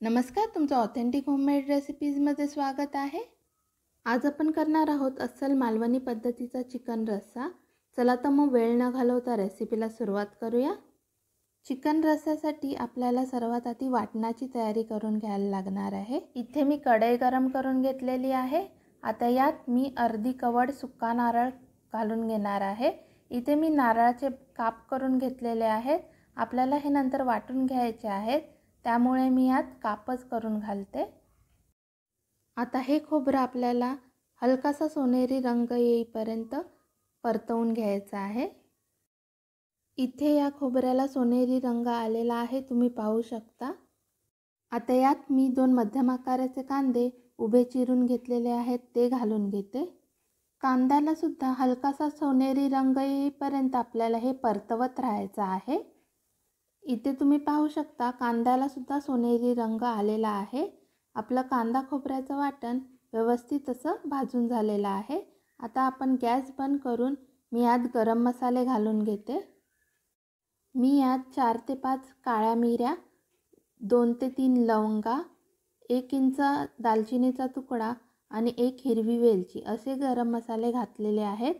नमस्कार, तुमचं authentic homemade रेसिपीजमध्ये स्वागत आहे। आज आपण करणार आहोत अस्सल मालवणी पद्धतीचा चिकन रस्सा। चला तर मग वेळ न घालवता रेसिपीला सुरुवात करूया। चिकन रस्स्यासाठी आपल्याला सर्वात आधी वाटणाची तयारी करून घ्यायला लागणार आहे। इथे मी कढई गरम करून घेतलेली आहे। आता यात मी अर्धी कवड सुका नारळ घालून घेणार आहे। इथे मी नारळाचे काप करून घेतलेले आहेत। आपल्याला हे नंतर वाटून घ्यायचे आहेत, त्यामुळे मी यात कापच करून घालते। आता हे खोबरं आपल्याला हलकासा सोनेरी रंग येईपर्यंत परतवून घ्यायचा आहे। इथे या खोबऱ्याला सोनेरी रंग आलेला आहे, तुम्ही पाहू शकता। आता यात मी 2 मध्यम आकाराचे कांदे उभे चिरून घेतलेले आहेत, ते घालून घेते। कांद्याला सुद्धा हलकासा सोनेरी रंग येईपर्यंत आपल्याला हे परतवत राहायचं आहे। इथे तुम्ही पाहू शकता कांद्याला सुद्धा सोनेरी रंग आलेला आहे। आपलं कांदा खोबऱ्याचं वाटण व्यवस्थित असं भाजून झालेलं आहे। आता आपण गॅस बंद करून मी यात गरम मसाले घालून घेते। मी यात 4 ते 5 काळ्या मिऱ्या, 2 ते 3 लवंगा, 1 इंच दालचिनीचा तुकडा आणि 1 हिरवी वेलची असे गरम मसाले घातलेले आहेत।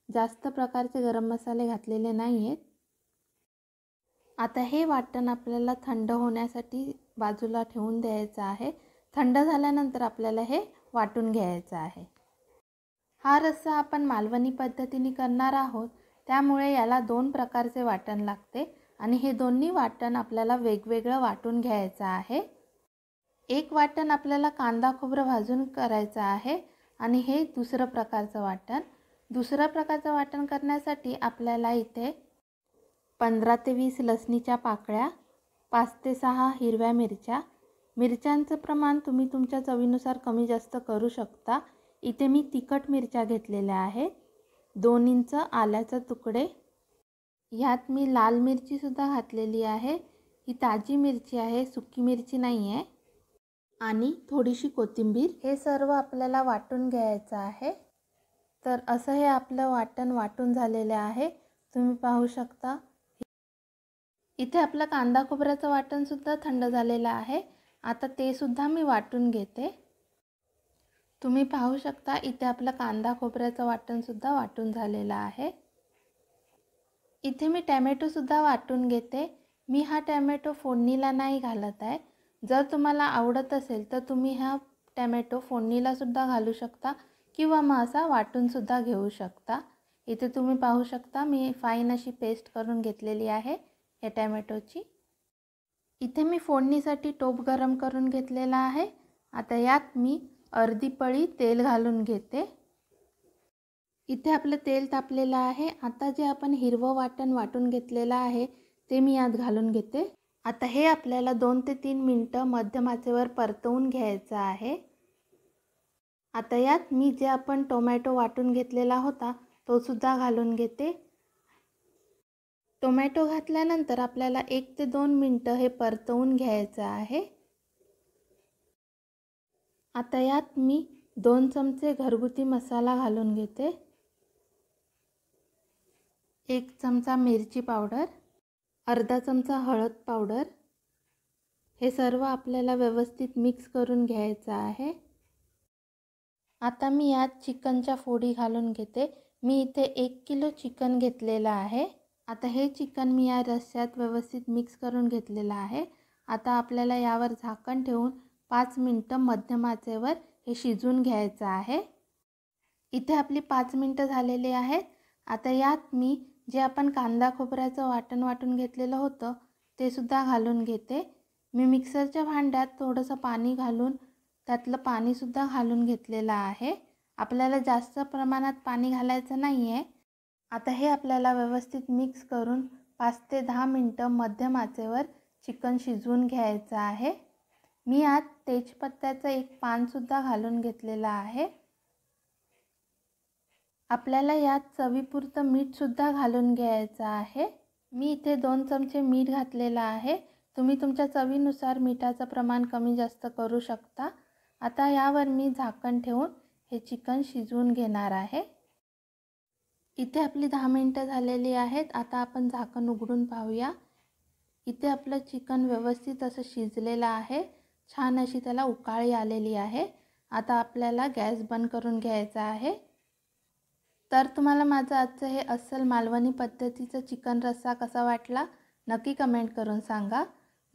जास्त प्रकारचे गरम मसाले घातलेले नाही आहेत। आता हे वाटण आपल्याला थंड होण्यासाठी बाजूला ठेवून द्यायचं आहे। थंड झाल्यानंतर आपल्याला हे वाटून घ्यायचं आहे। हा रस्सा आपण मालवणी पद्धतीने करणार आहोत, त्यामुळे याला 2 प्रकारचे वाटण लागते आणि हे दोन्ही वाटण आपल्याला वेगवेगळं वाटून घ्यायचं आहे। एक वाटण आपल्याला कांदा खोबरं भाजून करायचं आहे आणि हे दुसरं प्रकारचं वाटण। दुसऱ्या प्रकारचं वाटण करण्यासाठी आपल्याला इथे 15 ते 20 लसणीच्या पाकळ्या, 5 ते 6 हिरव्या मिरच्या, मिरच्यांचं प्रमाण तुम्ही तुमच्या चवीनुसार कमी जास्त करू शकता। इथे मी तिखट मिरच्या घेतलेल्या आहेत, 2 इंच आल्याचे तुकडे, ह्यात मी लाल मिरची सुद्धा घातलेली आहे, ही ताजी मिरची आहे, सुकी मिरची नाही आहे, आणि थोडीशी कोथिंबीर। हे सर्व आपल्याला वाटून घ्यायचं आहे। तर असं हे आपलं वाटण वाटून झालेले आहे, तुम्ही पाहू शकता। इथे आपलं कांदा खोबऱ्याचं वाटण सुद्धा थंड झालेलं आहे। आता ते सुद्धा मी वाटून घेते। तुम्ही पाहू शकता इथे आपलं कांदा खोबऱ्याचं वाटण सुद्धा वाटून झालेलं आहे। इथे मी टोमॅटो सुद्धा वाटून घेते। मी हा टोमॅटो फोडणीला नाही घालत आहे। जर तुम्हाला आवडत असेल तर तुम्ही हा टोमॅटो फोडणीला सुद्धा घालू शकता किंवा मग असा वाटून सुद्धा घेऊ शकता। इथे तुम्ही पाहू शकता मी फाईन अशी पेस्ट करून घेतलेली आहे या टोमॅटोची। इथे मी फोडणीसाठी टोप गरम करून घेतलेला आहे। आता यात मी अर्धी पळी तेल घालून घेते। इथे आपलं तेल तापलेलं आहे। आता जे आपण हिरवं वाटण वाटून घेतलेलं आहे ते मी यात घालून घेते। आता हे आपल्याला 2 ते 3 मिनिटं मध्यम आचेवर परतवून घ्यायचं आहे। आता यात मी जे आपण टोमॅटो वाटून घेतलेला होता तो सुद्धा घालून घेते। टोमॅटो घातल्यानंतर आपल्याला 1 ते 2 मिनिटं हे परतवून घ्यायचं आहे। आता यात मी 2 चमचे घरगुती मसाला घालून घेते, 1 चमचा मिरची पावडर, अर्धा चमचा हळद पावडर। हे सर्व आपल्याला व्यवस्थित मिक्स करून घ्यायचं आहे। आता मी यात चिकनच्या फोडी घालून घेते। मी इथे 1 किलो चिकन घेतलेलं आहे। आता हे चिकन मी या रस्स्यात व्यवस्थित मिक्स करून घेतलेलं आहे। आता आपल्याला यावर झाकण ठेवून 5 मिनिटं मध्यम आचेवर हे शिजवून घ्यायचं आहे। इथे आपली 5 मिनिटं झालेली आहेत। आता यात मी जे आपण कांदा खोबऱ्याचं वाटण वाटून घेतलेलं होतं ते सुद्धा घालून घेते। मी मिक्सरच्या भांड्यात थोडंसं पाणी घालून त्यातलं पाणी सुद्धा घालून घेतलेलं आहे। आपल्याला जास्त प्रमाणात पाणी घालायचं नाही आहे। आता हे आपल्याला व्यवस्थित मिक्स करून 5 ते 10 मिनिटं मध्यम आचेवर चिकन शिजवून घ्यायचं आहे। मी यात तेजपत्त्याचं 1 पान सुद्धा घालून घेतलेलं आहे। आपल्याला यात चवीपुरतं मीठ सुद्धा घालून घ्यायचं आहे। मी इथे 2 चमचे मीठ घातलेलं आहे। तुम्ही तुमच्या चवीनुसार मिठाचं प्रमाण कमी जास्त करू शकता। आता यावर मी झाकण ठेवून हे चिकन शिजवून घेणार आहे। इथे आपली 10 मिनिटं झालेली आहेत। आता आपण झाकण उघडून पाहूया। इथे आपलं चिकन व्यवस्थित असं शिजलेलं आहे। छान अशी त्याला उकाळी आलेली आहे। आता आपल्याला गॅस बंद करून घ्यायचा आहे। तर तुम्हाला माझं आजचं हे अस्सल मालवणी पद्धतीचं चिकन रस्सा कसा वाटला नक्की कमेंट करून सांगा।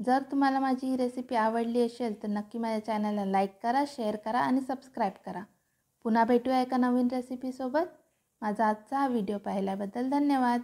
जर तुम्हाला माझी ही रेसिपी आवडली असेल तर नक्की माझ्या चॅनलला लाईक करा, शेअर करा आणि सबस्क्राईब करा। पुन्हा भेटूया एका नवीन रेसिपीसोबत। माझा आजचा हा व्हिडिओ पाहिल्याबद्दल धन्यवाद।